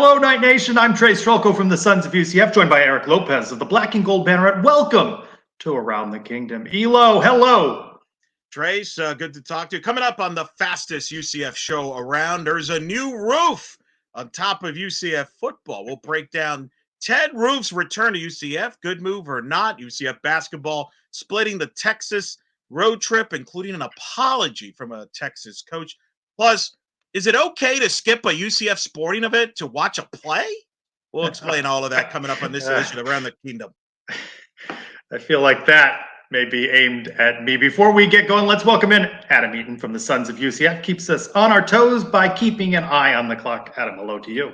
Hello, Night Nation. I'm Trylko from the Sons of UCF, joined by Eric Lopez of the Black and Gold Banneret. Welcome to Around the Kingdom. Elo, hello. Trace, good to talk to you. Coming up on the fastest UCF show around, there's a new roof on top of UCF football. We'll break down Ted Roof's return to UCF, good move or not. UCF basketball splitting the Texas road trip, including an apology from a Texas coach. Plus, is it okay to skip a UCF sporting event to watch a play? We'll explain all of that coming up on this edition of Around the Kingdom. I feel like that may be aimed at me. Before we get going, let's welcome in Adam Eaton from the Sons of UCF. Keeps us on our toes by keeping an eye on the clock. Adam, hello to you.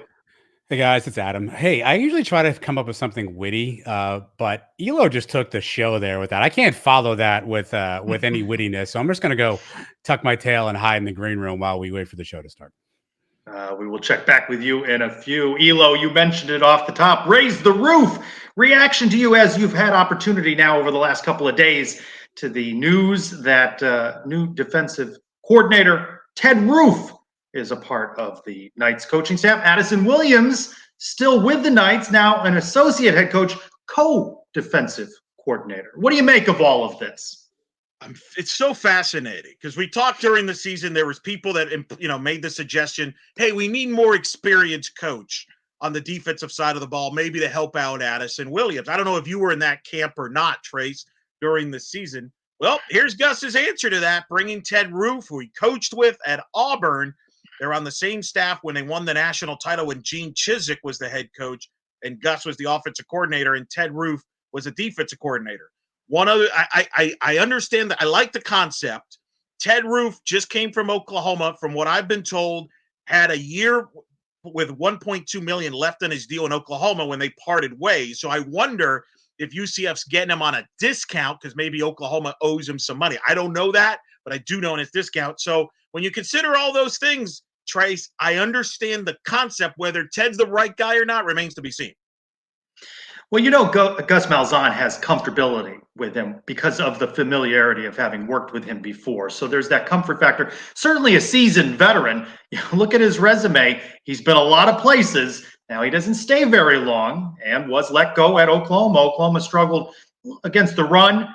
Hey guys, it's Adam. Hey, I usually try to come up with something witty, but Elo just took the show there with that. I can't follow that with any wittiness, so I'm just gonna go tuck my tail and hide in the green room while we wait for the show to start. We will check back with you in a few. Elo, you mentioned it off the top. Raise the roof. Reaction to you as you've had opportunity now over the last couple of days to the news that new defensive coordinator Ted Roof is a part of the Knights coaching staff. Addison Williams still with the Knights, now an associate head coach, co-defensive coordinator. What do you make of all of this? It's so fascinating because we talked during the season. There was people that made the suggestion, hey, we need more experienced coach on the defensive side of the ball, maybe to help out Addison Williams. I don't know if you were in that camp or not, Trace, during the season. Well, here's Gus's answer to that, bringing Ted Roof, who he coached with at Auburn. They're on the same staff when they won the national title when Gene Chizik was the head coach and Gus was the offensive coordinator and Ted Roof was a defensive coordinator. One other, I understand that. I like the concept. Ted Roof just came from Oklahoma, from what I've been told, had a year with $1.2 million left on his deal in Oklahoma when they parted ways. So I wonder if UCF's getting him on a discount because maybe Oklahoma owes him some money. I don't know that, but I do know it's discount. So when you consider all those things, Trace, I understand the concept. Whether Ted's the right guy or not remains to be seen. Well, Gus Malzahn has comfortability with him because of the familiarity of having worked with him before. So there's that comfort factor. Certainly a seasoned veteran. Look at his resume. He's been a lot of places. Now, he doesn't stay very long and was let go at Oklahoma. Oklahoma struggled against the run,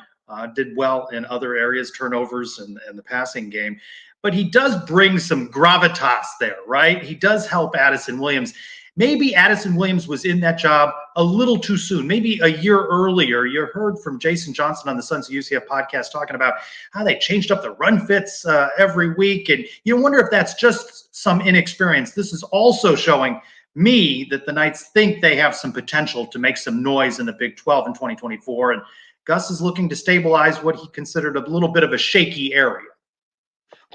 did well in other areas, turnovers and the passing game. But he does bring some gravitas there, right? He does help Addison Williams. Maybe Addison Williams was in that job a little too soon, maybe a year earlier. You heard from Jason Johnson on the Sons of UCF podcast talking about how they changed up the run fits every week. And you wonder if that's just some inexperience. This is also showing me that the Knights think they have some potential to make some noise in the Big 12 in 2024. And Gus is looking to stabilize what he considered a little bit of a shaky area.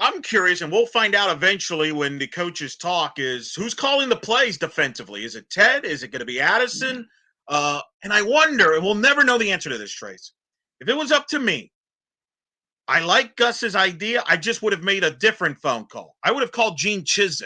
I'm curious, and we'll find out eventually when the coaches talk, is who's calling the plays defensively? Is it Ted? Is it going to be Addison? And I wonder, and we'll never know the answer to this, Trace. If it was up to me, I like Gus's idea. I just would have made a different phone call. I would have called Gene Chizik,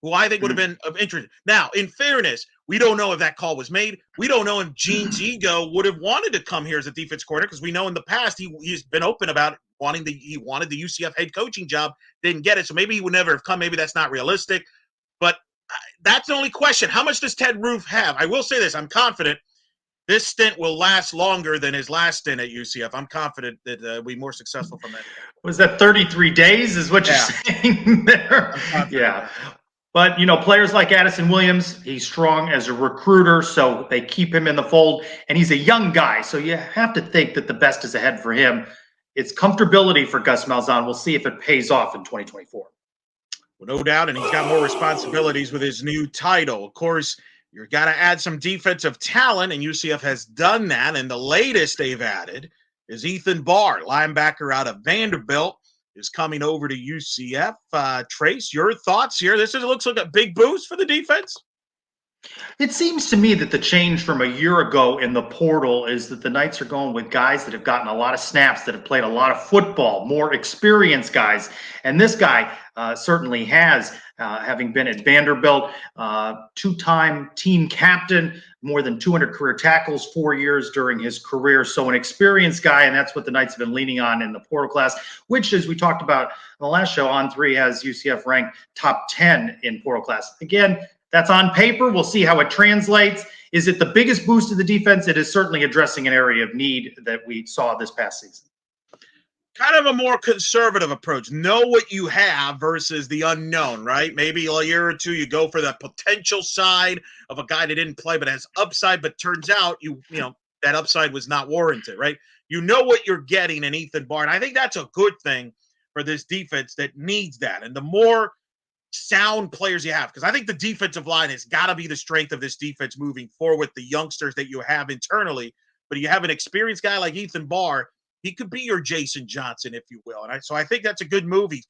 who I think would have been of interest. Now, in fairness, we don't know if that call was made. We don't know if Gene's ego would have wanted to come here as a defense coordinator because we know in the past he's been open about it. He wanted the UCF head coaching job, didn't get it. So maybe he would never have come. Maybe that's not realistic. But that's the only question. How much does Ted Roof have? I will say this. I'm confident this stint will last longer than his last stint at UCF. I'm confident that we'll be more successful from that. Was that 33 days is what you're saying there? Yeah. But, players like Addison Williams, he's strong as a recruiter, so they keep him in the fold. And he's a young guy, so you have to think that the best is ahead for him. It's comfortability for Gus Malzahn. We'll see if it pays off in 2024. Well, no doubt, and he's got more responsibilities with his new title. Of course, you've got to add some defensive talent, and UCF has done that. And the latest they've added is Ethan Barr, linebacker out of Vanderbilt, is coming over to UCF. Trace, your thoughts here? It looks like a big boost for the defense. It seems to me that the change from a year ago in the portal is that the Knights are going with guys that have gotten a lot of snaps, that have played a lot of football, more experienced guys. And this guy certainly has, having been at Vanderbilt, two-time team captain, more than 200 career tackles, 4 years during his career. So an experienced guy, and that's what the Knights have been leaning on in the portal class, which, as we talked about in the last show, On3 has UCF ranked top 10 in portal class. Again, That's on paper. We'll see how it translates. Is it the biggest boost to the defense? It is certainly addressing an area of need that we saw this past season. Kind of a more conservative approach. Know what you have versus the unknown, right? Maybe a year or two you go for the potential side of a guy that didn't play but has upside, but turns out you know that upside was not warranted, right? You know what you're getting in Ethan Barr. I think that's a good thing for this defense that needs that. And the more sound players you have, because I think the defensive line has got to be the strength of this defense moving forward with the youngsters that you have internally. But you have an experienced guy like Ethan Barr, he could be your Jason Johnson, if you will. And so I think that's a good move. He's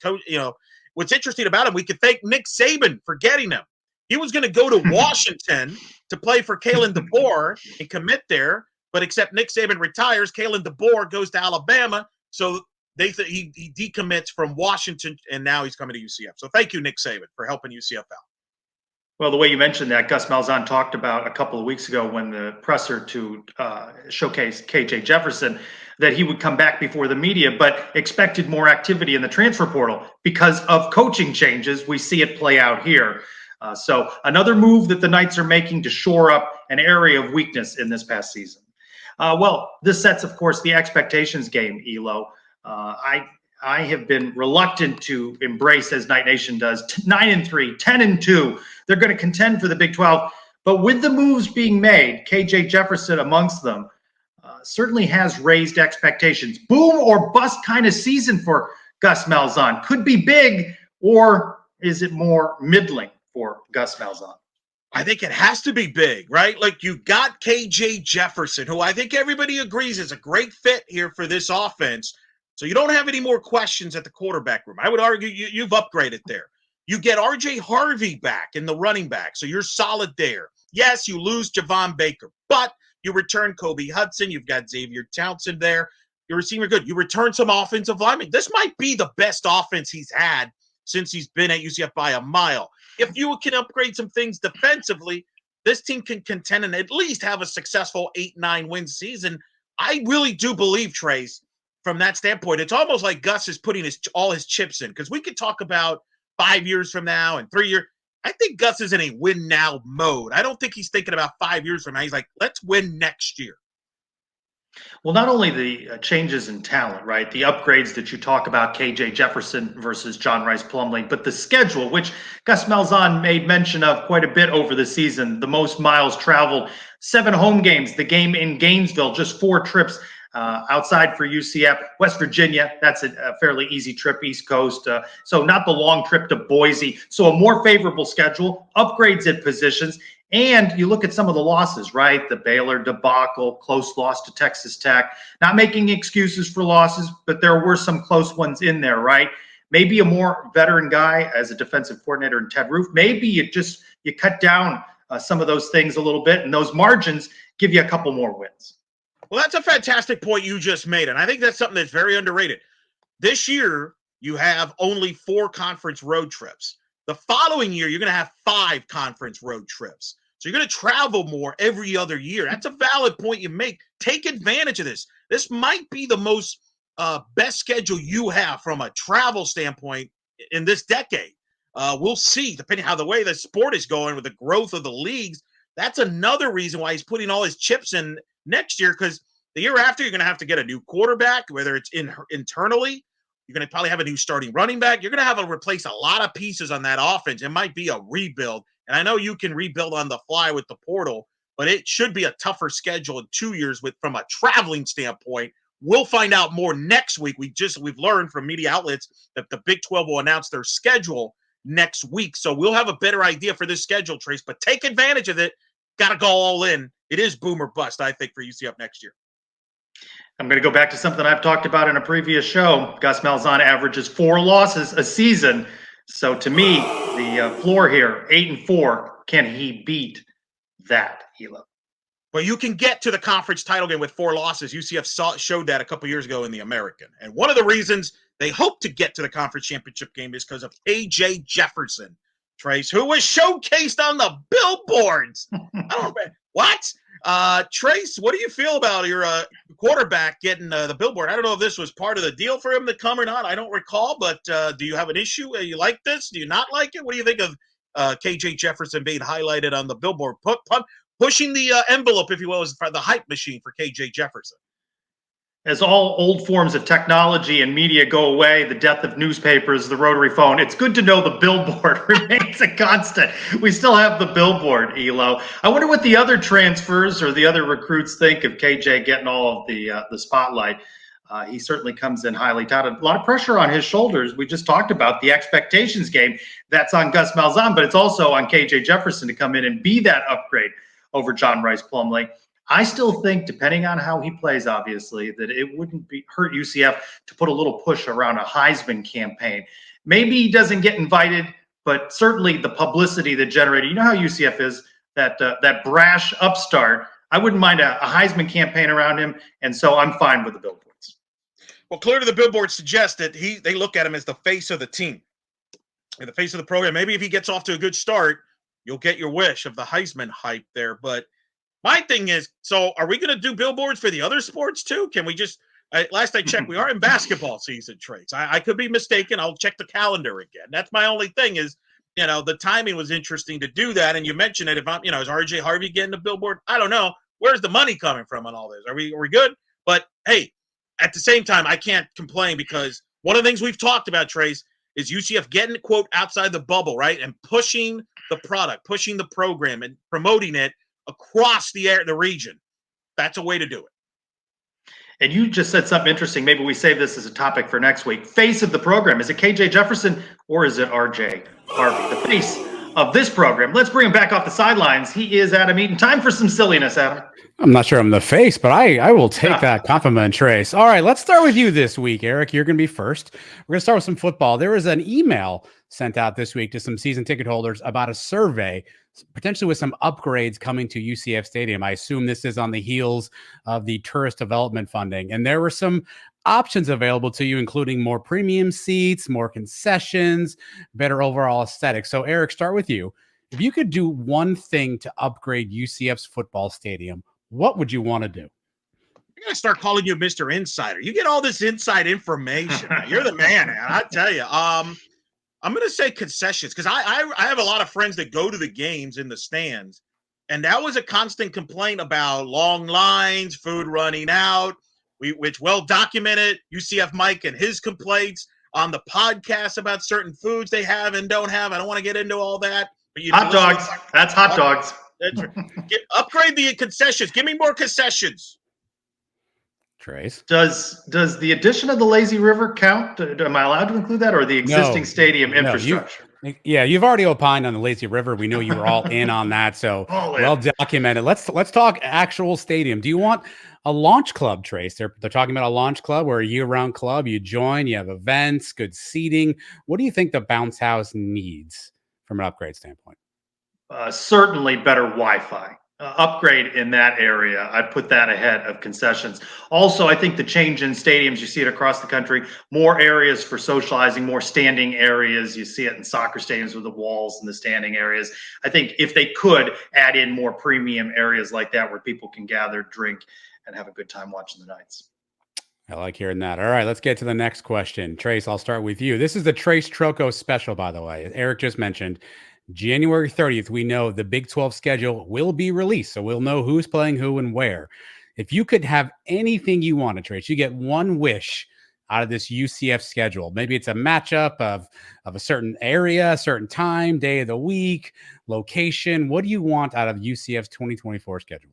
what's interesting about him, we could thank Nick Saban for getting him. He was going to go to Washington to play for Kalen DeBoer and commit there, but except Nick Saban retires, Kalen DeBoer goes to Alabama. So he decommits from Washington, and now he's coming to UCF. So thank you, Nick Saban, for helping UCF out. Well, the way you mentioned that, Gus Malzahn talked about a couple of weeks ago when the presser to showcase KJ Jefferson that he would come back before the media, but expected more activity in the transfer portal because of coaching changes. We see it play out here. So another move that the Knights are making to shore up an area of weakness in this past season. Well, this sets, of course, the expectations game, Elo. I have been reluctant to embrace, as Knight Nation does, 9-3, 10-2. They're going to contend for the Big 12. But with the moves being made, KJ Jefferson amongst them, certainly has raised expectations. Boom or bust kind of season for Gus Malzahn. Could be big, or is it more middling for Gus Malzahn? I think it has to be big, right? Like you got KJ Jefferson, who I think everybody agrees is a great fit here for this offense. So you don't have any more questions at the quarterback room. I would argue you've upgraded there. You get R.J. Harvey back in the running back, so you're solid there. Yes, you lose Javon Baker, but you return Kobe Hudson. You've got Xavier Townsend there. Your receiver good. You return some offensive linemen. This might be the best offense he's had since he's been at UCF by a mile. If you can upgrade some things defensively, this team can contend and at least have a successful 8-9 win season. I really do believe, Trace, from that standpoint, it's almost like Gus is putting all his chips in, because we could talk about 5 years from now and 3 years. I think Gus is in a win now mode. I don't think he's thinking about 5 years from now. He's like, let's win next year. Well, not only the changes in talent, right? The upgrades that you talk about, KJ Jefferson versus John Rice Plumlee, but the schedule, which Gus Malzahn made mention of quite a bit over the season, the most miles traveled, 7 home games, the game in Gainesville, just 4 trips outside for UCF. West Virginia, that's a fairly easy trip, East Coast. So not the long trip to Boise. So a more favorable schedule, upgrades at positions. And you look at some of the losses, right? The Baylor debacle, close loss to Texas Tech. Not making excuses for losses, but there were some close ones in there, right? Maybe a more veteran guy as a defensive coordinator in Ted Roof. Maybe you cut down some of those things a little bit, and those margins give you a couple more wins. Well, that's a fantastic point you just made, and I think that's something that's very underrated. This year, you have only 4 conference road trips. The following year, you're going to have 5 conference road trips. So you're going to travel more every other year. That's a valid point you make. Take advantage of this. This might be the most best schedule you have from a travel standpoint in this decade. We'll see, depending how the way the sport is going with the growth of the leagues. That's another reason why he's putting all his chips in next year, because the year after, you're going to have to get a new quarterback, whether it's internally. You're going to probably have a new starting running back. You're going to have to replace a lot of pieces on that offense. It might be a rebuild. And I know you can rebuild on the fly with the portal, but it should be a tougher schedule in 2 years from a traveling standpoint. We'll find out more next week. We've learned from media outlets that the Big 12 will announce their schedule next week. So we'll have a better idea for this schedule, Trace, but take advantage of it. Got to go all in. It is boom or bust, I think, for UCF next year. I'm going to go back to something I've talked about in a previous show. Gus Malzahn averages 4 losses a season. So to me, the floor here, 8-4, can he beat that, Elo? Well, you can get to the conference title game with 4 losses. UCF showed that a couple years ago in the American. And one of the reasons they hope to get to the conference championship game is because of KJ Jefferson, Trace, who was showcased on the billboards. I don't know, what? Trace, what do you feel about your quarterback getting the billboard? I don't know if this was part of the deal for him to come or not. I don't recall, but do you have an issue? You like this? Do you not like it? What do you think of KJ Jefferson being highlighted on the billboard, pushing the envelope, if you will, is the hype machine for KJ Jefferson. As all old forms of technology and media go away, the death of newspapers, the rotary phone, it's good to know the billboard remains a constant. We still have the billboard, Elo. I wonder what the other transfers or the other recruits think of KJ getting all of the spotlight. He certainly comes in highly touted. A lot of pressure on his shoulders. We just talked about the expectations game. That's on Gus Malzahn, but it's also on KJ Jefferson to come in and be that upgrade over John Rice Plumlee. I still think, depending on how he plays, obviously, that it wouldn't hurt UCF to put a little push around a Heisman campaign. Maybe he doesn't get invited, but certainly the publicity that generated. You know how UCF is, that brash upstart. I wouldn't mind a Heisman campaign around him, and so I'm fine with the billboards. Well, clearly the billboards suggest that they look at him as the face of the team, and the face of the program. Maybe if he gets off to a good start, you'll get your wish of the Heisman hype there, but my thing is, so are we going to do billboards for the other sports too? Can we just, last I checked, we are in basketball season, Trace. I could be mistaken. I'll check the calendar again. That's my only thing is, the timing was interesting to do that. And you mentioned it. If I'm, is RJ Harvey getting a billboard? I don't know. Where's the money coming from on all this? Are we good? But hey, at the same time, I can't complain because one of the things we've talked about, Trace, is UCF getting, quote, outside the bubble, right? And pushing the product, pushing the program and promoting it across the region. That's a way to do it. And you just said something interesting. Maybe we save this as a topic for next week. Face of the program. Is it KJ Jefferson or is it RJ Harvey? The face of this program. Let's bring him back off the sidelines. He is Adam Eaton. Time for some silliness, Adam. I'm not sure I'm the face, but I will take that compliment, Trace. All right, let's start with you this week, Eric. You're going to be first. We're going to start with some football. There was an email sent out this week to some season ticket holders about a survey, potentially with some upgrades coming to UCF Stadium. I assume this is on the heels of the tourist development funding. And there were some options available to you, including more premium seats, more concessions, better overall aesthetics. So, Eric, start with you. If you could do one thing to upgrade UCF's football stadium, what would you want to do? I'm going to start calling you Mr. Insider. You get all this inside information. You're the man, man. I tell you. I'm going to say concessions because I have a lot of friends that go to the games in the stands, and that was a constant complaint about long lines, food running out, which well documented. UCF Mike and his complaints on the podcast about certain foods they have and don't have. I don't want to get into all that. But hot dogs. That's hot dogs. That's right. Upgrade the concessions. Give me more concessions. Trace. Does the addition of the lazy river count? Am I allowed to include that, or the existing stadium infrastructure? You've already opined on the lazy river. We know you were all in on that, so well documented. Let's talk actual stadium. Do you want a launch club, Trace? They're talking about a launch club or a year-round club. You join, you have events, good seating. What do you think the bounce house needs from an upgrade standpoint? Certainly better Wi-Fi. Upgrade in that area. I'd put that ahead of concessions. Also, I think the change in stadiums, you see it across the country, more areas for socializing, more standing areas. You see it in soccer stadiums with the walls and the standing areas. I think if they could add in more premium areas like that where people can gather, drink, and have a good time watching the Knights. I like hearing that. All right, let's get to the next question. Trace, I'll start with you. This is the Trace Trylko special, by the way. Eric just mentioned January 30th, we know the Big 12 schedule will be released, so we'll know who's playing who and where. If you could have anything you wanted, Trace, you get one wish out of this UCF schedule. Maybe it's a matchup of a certain area, a certain time, day of the week, location. What do you want out of UCF's 2024 schedule?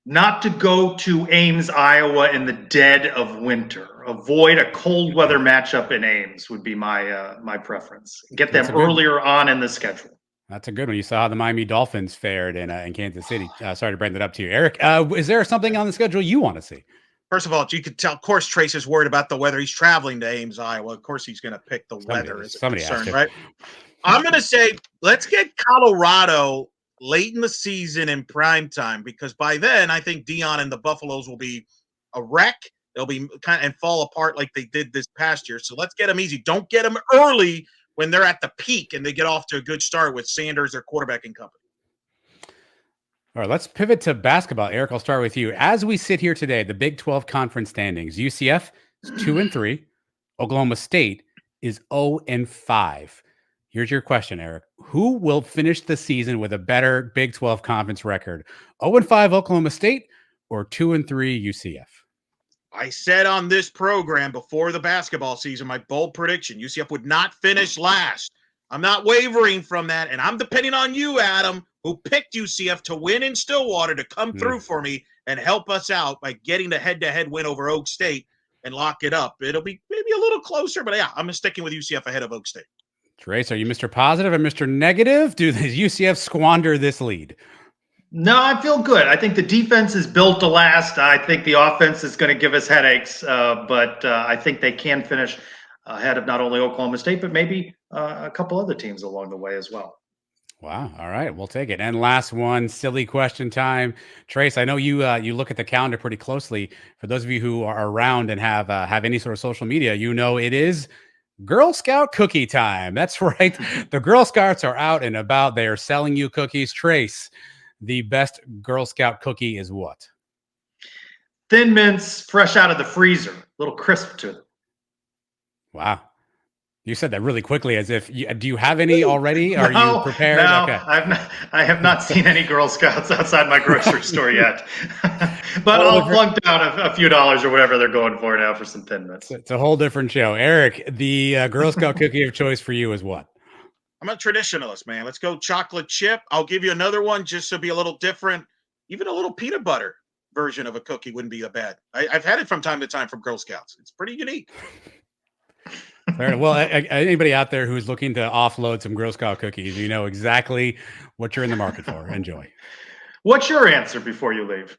Not to go to Ames, Iowa in the dead of winter. Avoid a cold weather matchup in Ames would be my preference. Get them earlier on in the schedule. That's a good one. You saw how the Miami Dolphins fared in Kansas City. Sorry to bring that up to you. Eric, is there something on the schedule you want to see? First of all, you could tell, of course, Trace is worried about the weather. He's traveling to Ames, Iowa. Of course, he's going to pick the weather as a concern, right? I'm going to say, let's get Colorado late in the season in prime time, because by then I think Dion and the Buffaloes will be a wreck. They'll be kind of and fall apart like they did this past year. So let's get them easy. Don't get them early when they're at the peak and they get off to a good start with Sanders, their quarterback and company. All right, let's pivot to basketball. Eric, I'll start with you. As we sit here today, the Big 12 conference standings, UCF is 2-3. Oklahoma State is 0-5. Here's your question, Eric. Who will finish the season with a better Big 12 conference record? 0-5 Oklahoma State or 2-3 UCF? I said on this program before the basketball season, my bold prediction, UCF would not finish last. I'm not wavering from that, and I'm depending on you, Adam, who picked UCF to win in Stillwater, to come through for me and help us out by getting the head-to-head win over Oak State and lock it up. It'll be maybe a little closer, but yeah, I'm sticking with UCF ahead of Oak State. Trace, are you Mr. Positive or Mr. Negative? Do the UCF squander this lead? No, I feel good. I think the defense is built to last. I think the offense is going to give us headaches, but I think they can finish ahead of not only Oklahoma State, but maybe a couple other teams along the way as well. Wow. All right. We'll take it. And last one, silly question time. Trace, I know you you look at the calendar pretty closely. For those of you who are around and have any sort of social media, you know it is Girl Scout cookie time. That's right. The Girl Scouts are out and about. They are selling you cookies. Trace, the best Girl Scout cookie is what? Thin Mints, fresh out of the freezer, a little crisp to it. Wow. You said that really quickly, as if do you have any already? Are you prepared? No, okay. I have not seen any Girl Scouts outside my grocery store yet. But I'll plunk down a few dollars or whatever they're going for now for some Thin Mints. It's a whole different show. Eric, the Girl Scout cookie of choice for you is what? I'm a traditionalist, man. Let's go chocolate chip. I'll give you another one just to be a little different. Even a little peanut butter version of a cookie wouldn't be a bad. I've had it from time to time from Girl Scouts. It's pretty unique. Well, anybody out there who's looking to offload some Girl Scout cookies, you know exactly what you're in the market for. Enjoy. What's your answer before you leave?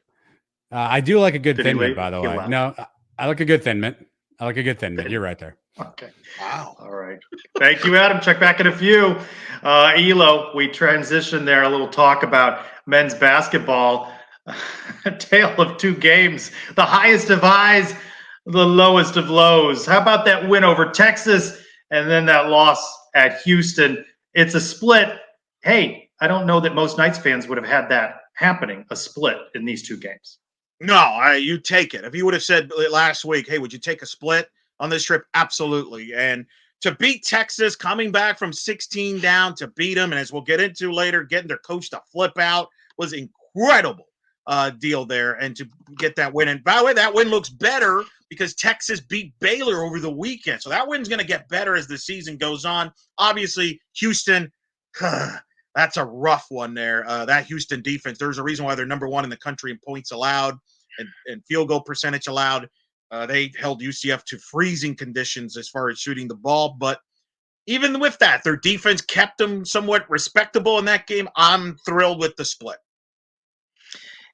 I do like a good Did Thin he Mint, leave? by the He way. left. No, I like a good Thin Mint. I like a good Thin Mint. You're right there. Okay. Wow. All right. Thank you, Adam. Check back in a few. Elo, we transitioned there, a little talk about men's basketball. A tale of two games, the highest of highs, the lowest of lows. How about that win over Texas and then that loss at Houston? It's a split. Hey, I don't know that most Knights fans would have had that happening, a split in these two games. No, you take it. If you would have said last week, hey, would you take a split on this trip? Absolutely. And to beat Texas, coming back from 16 down to beat them, and as we'll get into later, getting their coach to flip out was incredible deal there. And to get that win. And by the way, that win looks better because Texas beat Baylor over the weekend. So that win's going to get better as the season goes on. Obviously, Houston, that's a rough one there. That Houston defense, there's a reason why they're number one in the country in points allowed and field goal percentage allowed. They held UCF to freezing conditions as far as shooting the ball. But even with that, their defense kept them somewhat respectable in that game. I'm thrilled with the split.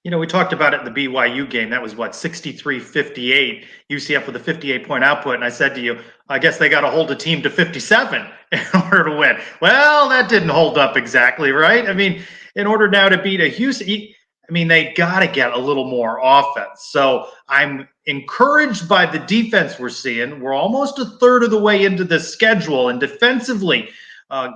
You know, we talked about it in the BYU game. That was what, 63-58, UCF with a 58-point output. And I said to you, I guess they got to hold a team to 57 in order to win. Well, that didn't hold up exactly, right? I mean, in order now to beat a Houston, I mean, they got to get a little more offense. So I'm encouraged by the defense we're seeing. We're almost a third of the way into the schedule, and defensively,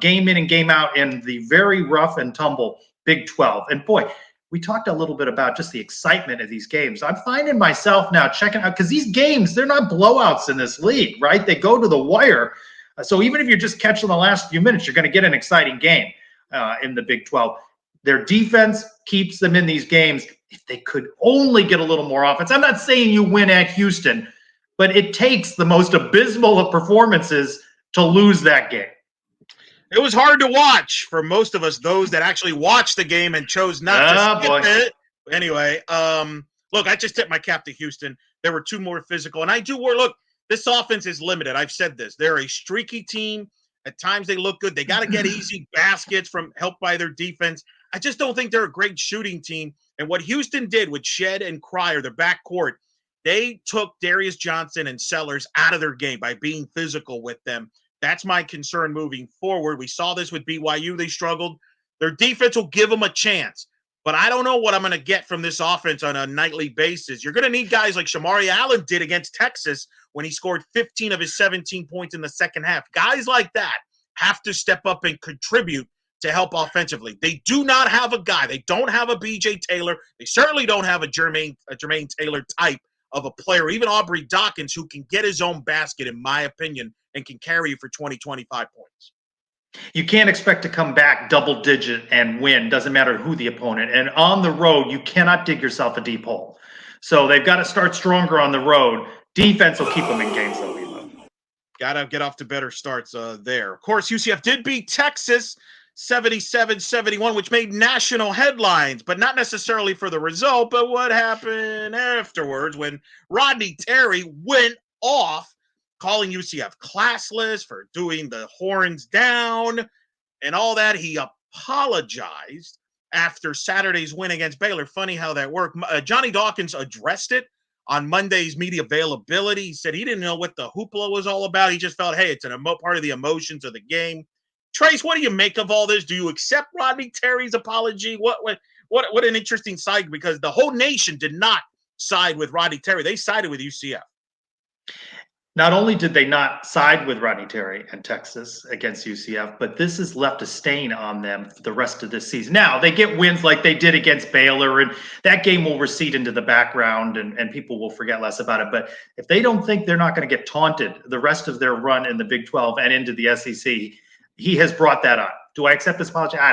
game in and game out in the very rough and tumble Big 12. And boy, we talked a little bit about just the excitement of these games. I'm finding myself now checking out, because these games, they're not blowouts in this league, right? They go to the wire. So even if you're just catching the last few minutes, you're going to get an exciting game in the Big 12. Their defense keeps them in these games. If they could only get a little more offense. I'm not saying you win at Houston, but it takes the most abysmal of performances to lose that game. It was hard to watch for most of us, those that actually watched the game and chose not to skip it. Anyway, look, I just tipped my cap to Houston. They were two more physical. And I do look, this offense is limited. I've said this. They're a streaky team. At times they look good. They got to get easy baskets from helped by their defense. I just don't think they're a great shooting team. And what Houston did with Shed and Cryer, their backcourt, they took Darius Johnson and Sellers out of their game by being physical with them. That's my concern moving forward. We saw this with BYU. They struggled. Their defense will give them a chance. But I don't know what I'm going to get from this offense on a nightly basis. You're going to need guys like Shamari Allen did against Texas when he scored 15 of his 17 points in the second half. Guys like that have to step up and contribute to help offensively. They do not have a guy. They don't have a B.J. Taylor. They certainly don't have a Jermaine Taylor type of a player, even Aubrey Dawkins, who can get his own basket, in my opinion, and can carry you for 20, 25 points. You can't expect to come back double digit and win. Doesn't matter who the opponent. And on the road, you cannot dig yourself a deep hole. So they've got to start stronger on the road. Defense will keep them in games, though. Got to get off to better starts there. Of course, UCF did beat Texas 77-71, which made national headlines, but not necessarily for the result, but what happened afterwards when Rodney Terry went off, calling UCF classless for doing the horns down and all that. He apologized after Saturday's win against Baylor. Funny how that worked. Johnny Dawkins addressed it on Monday's media availability. He said he didn't know what the hoopla was all about. He just felt, hey, it's part of the emotions of the game. Trace, what do you make of all this? Do you accept Rodney Terry's apology? What an interesting side, because the whole nation did not side with Rodney Terry. They sided with UCF. Not only did they not side with Rodney Terry and Texas against UCF, but this has left a stain on them for the rest of this season. Now, they get wins like they did against Baylor, and that game will recede into the background, and people will forget less about it. But if they don't think they're not going to get taunted the rest of their run in the Big 12 and into the SEC, he has brought that on. Do I accept this apology? I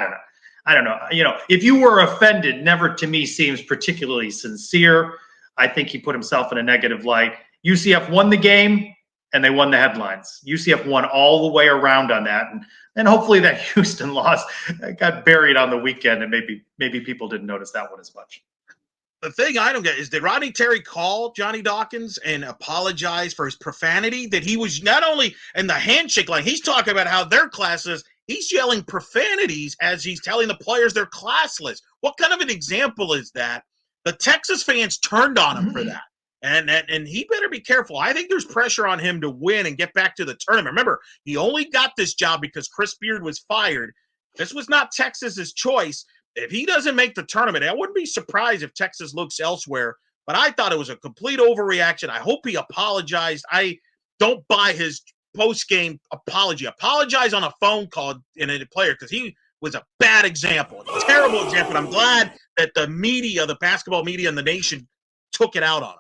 don't know. If you were offended, never to me seems particularly sincere. I think he put himself in a negative light. UCF won the game, and they won the headlines. UCF won all the way around on that, and hopefully that Houston loss got buried on the weekend, and maybe people didn't notice that one as much. The thing I don't get is, did Rodney Terry call Johnny Dawkins and apologize for his profanity? That he was not only in the handshake line, he's talking about how they're classless. He's yelling profanities as he's telling the players they're classless. What kind of an example is that? The Texas fans turned on him for that. And he better be careful. I think there's pressure on him to win and get back to the tournament. Remember, he only got this job because Chris Beard was fired. This was not Texas's choice. If he doesn't make the tournament, I wouldn't be surprised if Texas looks elsewhere. But I thought it was a complete overreaction. I hope he apologized. I don't buy his post-game apology. Apologize on a phone call in a player, because he was a bad example, a terrible example. I'm glad that the media, the basketball media in the nation, took it out on him.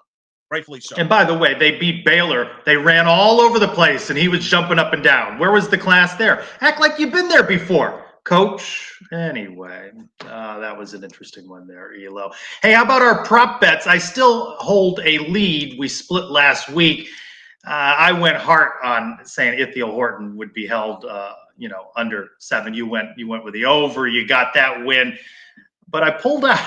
Rightfully so. And by the way, they beat Baylor. They ran all over the place, and he was jumping up and down. Where was the class there? Act like you've been there before, coach. Anyway, that was an interesting one there, Elo. Hey, how about our prop bets? I still hold a lead. We split last week. I went hard on saying Ithiel Horton would be held, under 7. You went with the over. You got that win. But I pulled out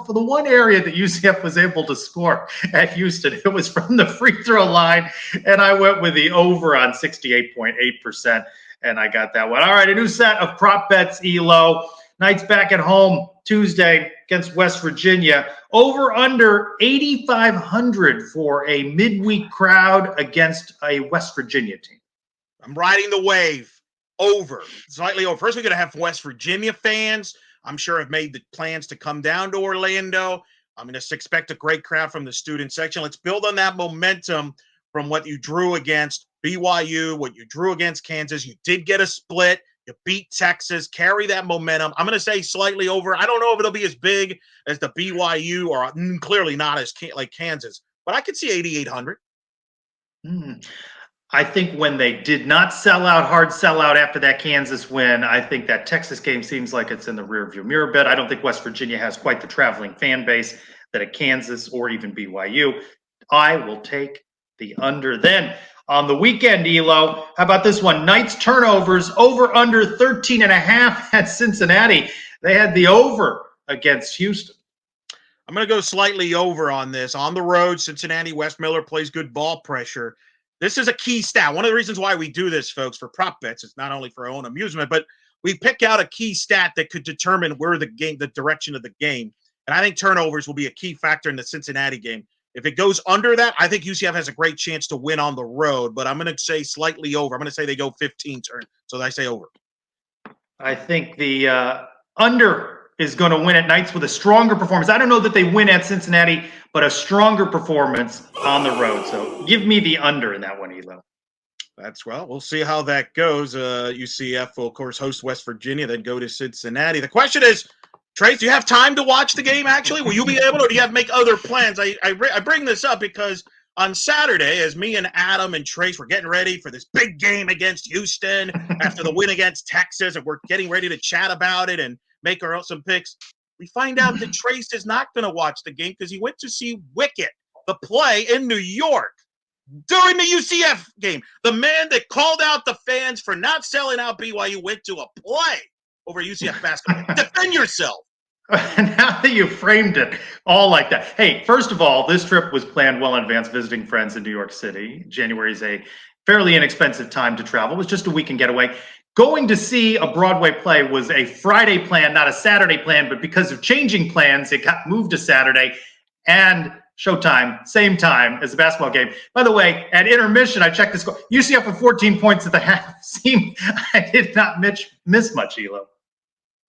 for the one area that UCF was able to score at Houston. It was from the free throw line, and I went with the over on 68.8%, and I got that one. All right, a new set of prop bets, Elo. Knights back at home Tuesday against West Virginia. Over under 8,500 for a midweek crowd against a West Virginia team. I'm riding the wave. Over. Slightly over. First, we're going to have West Virginia fans. I'm sure have made the plans to come down to Orlando. I'm going to expect a great crowd from the student section. Let's build on that momentum from what you drew against BYU, what you drew against Kansas. You did get a split. You beat Texas. Carry that momentum. I'm going to say slightly over. I don't know if it'll be as big as the BYU, or clearly not as like Kansas, but I could see 8,800. I think when they did not hard sell out after that Kansas win, I think that Texas game seems like it's in the rearview mirror bit. I don't think West Virginia has quite the traveling fan base that a Kansas or even BYU. I will take the under. Then on the weekend, Elo, how about this one? Knights turnovers over under 13.5 at Cincinnati. They had the over against Houston. I'm going to go slightly over on this. On the road, Cincinnati, Wes Miller plays good ball pressure. This is a key stat. One of the reasons why we do this, folks, for prop bets, it's not only for our own amusement, but we pick out a key stat that could determine where the direction of the game. And I think turnovers will be a key factor in the Cincinnati game. If it goes under that, I think UCF has a great chance to win on the road, but I'm going to say slightly over. I'm going to say they go 15 turn. So I say over. I think the under is going to win at Knights with a stronger performance. I don't know that they win at Cincinnati, but a stronger performance on the road. So give me the under in that one, Elo. We'll see how that goes. UCF will, of course, host West Virginia, then go to Cincinnati. The question is, Trace, do you have time to watch the game, actually? Will you be able, or do you have to make other plans? I bring this up because on Saturday, as me and Adam and Trace were getting ready for this big game against Houston after the win against Texas, and we're getting ready to chat about it and make some picks, we find out that Trace is not going to watch the game because he went to see Wicket, the play in New York during the UCF game. The man that called out the fans for not selling out BYU went to a play over UCF basketball. Defend yourself. Now that you framed it all like that. Hey, first of all, this trip was planned well in advance, visiting friends in New York City. January is a fairly inexpensive time to travel. It was just a weekend getaway. Going to see a Broadway play was a Friday plan, not a Saturday plan, but because of changing plans, it got moved to Saturday. And showtime, same time as the basketball game. By the way, at intermission, I checked the score. UCF with 14 points at the half. I did not miss much, Elo.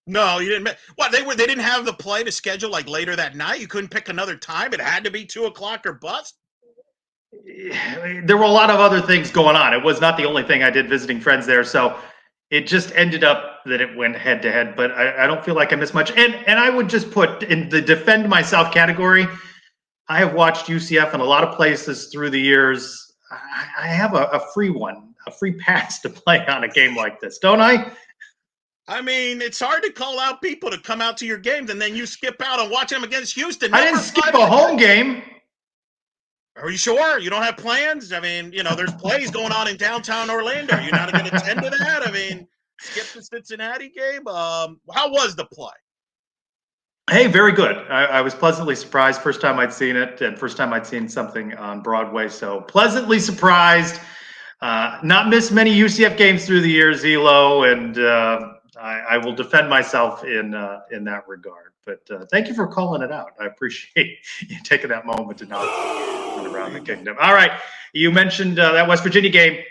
No, you didn't. What, they didn't have the play to schedule like later that night? You couldn't pick another time? It had to be 2:00 or bust? There were a lot of other things going on. It was not the only thing I did visiting friends there. So it just ended up that it went head to head, but I don't feel like I missed much. And I would just put in the defend myself category. I have watched UCF in a lot of places through the years. I have a free pass to play on a game like this, don't I? I mean, it's hard to call out people to come out to your games and then you skip out on watching them against Houston. I didn't skip a home game. Are you sure? You don't have plans? I mean, there's plays going on in downtown Orlando. You're not going to attend to that? I mean, skip the Cincinnati game? How was the play? Hey, very good. I was pleasantly surprised. First time I'd seen it, and first time I'd seen something on Broadway. So pleasantly surprised. Not missed many UCF games through the years, Elo, and I will defend myself in that regard. But thank you for calling it out. I appreciate you taking that moment to not around the kingdom. All right, you mentioned that West Virginia game.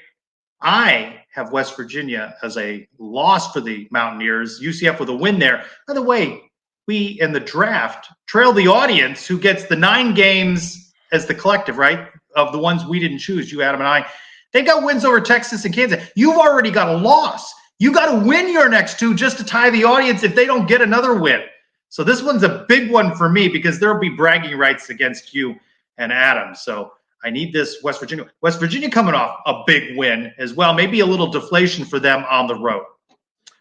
I have West Virginia as a loss for the Mountaineers. UCF with a win there. By the way, we in the draft trail the audience who gets the 9 games as the collective, right? Of the ones we didn't choose, you, Adam, and I. They got wins over Texas and Kansas. You've already got a loss. You got to win your next 2 just to tie the audience if they don't get another win. So this one's a big one for me because there'll be bragging rights against you and Adam. So I need this West Virginia. West Virginia coming off a big win as well. Maybe a little deflation for them on the road.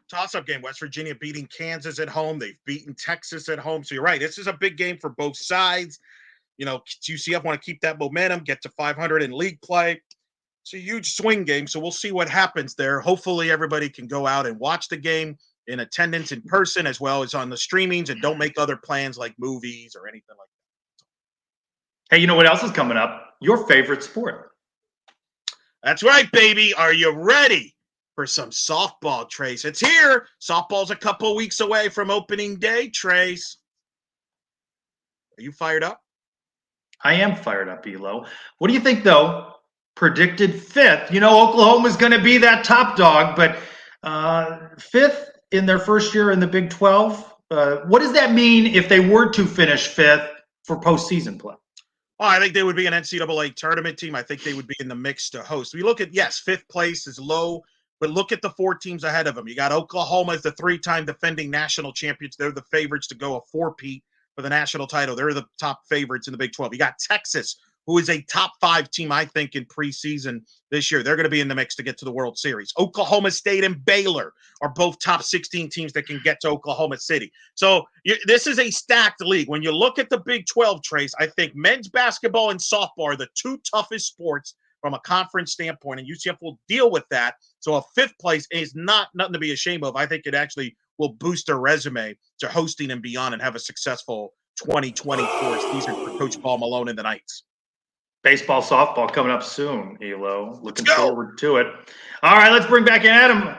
Toss-up game. West Virginia beating Kansas at home. They've beaten Texas at home. So you're right. This is a big game for both sides. UCF want to keep that momentum, get to 500 in league play. It's a huge swing game, so we'll see what happens there. Hopefully everybody can go out and watch the game in attendance in person as well as on the streamings and don't make other plans like movies or anything like that. Hey, you know what else is coming up? Your favorite sport. That's right, baby. Are you ready for some softball, Trace? It's here. Softball's a couple weeks away from opening day, Trace. Are you fired up? I am fired up, Elo. What do you think, though? Predicted 5th. Oklahoma's going to be that top dog, but 5th in their first year in the Big 12. What does that mean if they were to finish 5th for postseason play? Oh, I think they would be an NCAA tournament team. I think they would be in the mix to host. We look at, yes, 5th place is low, but look at the 4 teams ahead of them. You got Oklahoma as the 3-time defending national champions. They're the favorites to go a 4-peat for the national title. They're the top favorites in the Big 12. You got Texas, who is a top 5 team, I think, in preseason this year. They're going to be in the mix to get to the World Series. Oklahoma State and Baylor are both top 16 teams that can get to Oklahoma City. So this is a stacked league. When you look at the Big 12, Trace, I think men's basketball and softball are the 2 toughest sports from a conference standpoint, and UCF will deal with that. So a 5th place is nothing to be ashamed of. I think it actually will boost their resume to hosting and beyond and have a successful 2024 season for Coach Paul Malone and the Knights. Baseball, softball coming up soon, Elo. Looking forward to it. All right, let's bring back in Adam.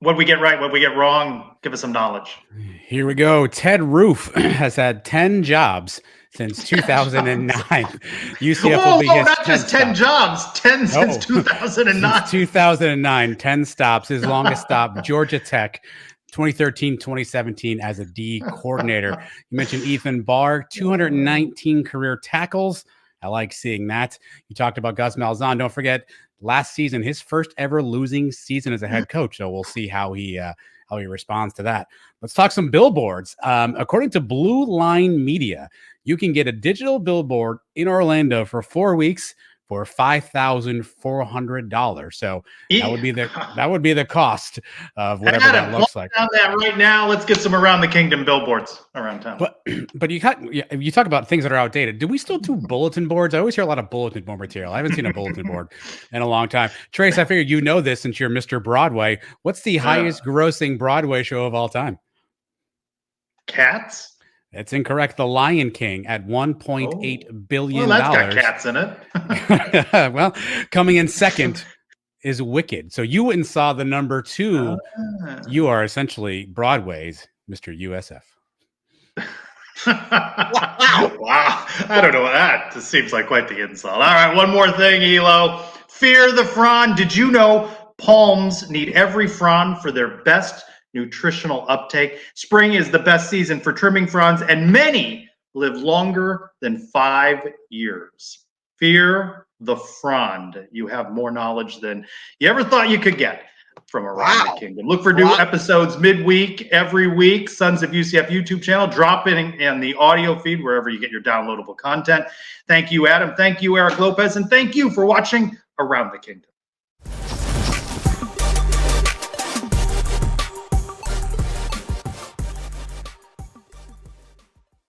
What we get right, what we get wrong. Give us some knowledge. Here we go. Ted Roof has had 10 jobs since 2009. UCF will be his not just 10 jobs, 10 since 2009. Since 2009, 10 stops. His longest stop, Georgia Tech. 2013, 2017 as a D coordinator. You mentioned Ethan Barr, 219 career tackles. I like seeing that. You talked about Gus Malzahn. Don't forget, last season, his first ever losing season as a head coach. So we'll see how he responds to that. Let's talk some billboards. According to Blue Line Media, you can get a digital billboard in Orlando for 4 weeks for $5,400. So that would be the cost of whatever Adam, that looks like. down that right now. Let's get some around the kingdom billboards around town. But you talk about things that are outdated. Do we still do bulletin boards? I always hear a lot of bulletin board material. I haven't seen a bulletin board in a long time. Trace, I figured you know this since you're Mr. Broadway. What's the highest grossing Broadway show of all time? Cats? That's incorrect. The Lion King at $1.8 billion. Well, that's got cats in it. Well, coming in second is Wicked. So you went and saw the number 2. You are essentially Broadway's Mr. USF. Wow. I don't know. That just seems like quite the insult. All right, one more thing, Elo. Fear the frond. Did you know palms need every frond for their best nutritional uptake? Spring is the best season for trimming fronds, and many live longer than 5 years. Fear the frond. You have more knowledge than you ever thought you could get from around the kingdom. Look for new episodes midweek, every week. Sons of UCF YouTube channel. Drop it in the audio feed wherever you get your downloadable content. Thank you, Adam. Thank you, Eric Lopez. And thank you for watching Around the Kingdom.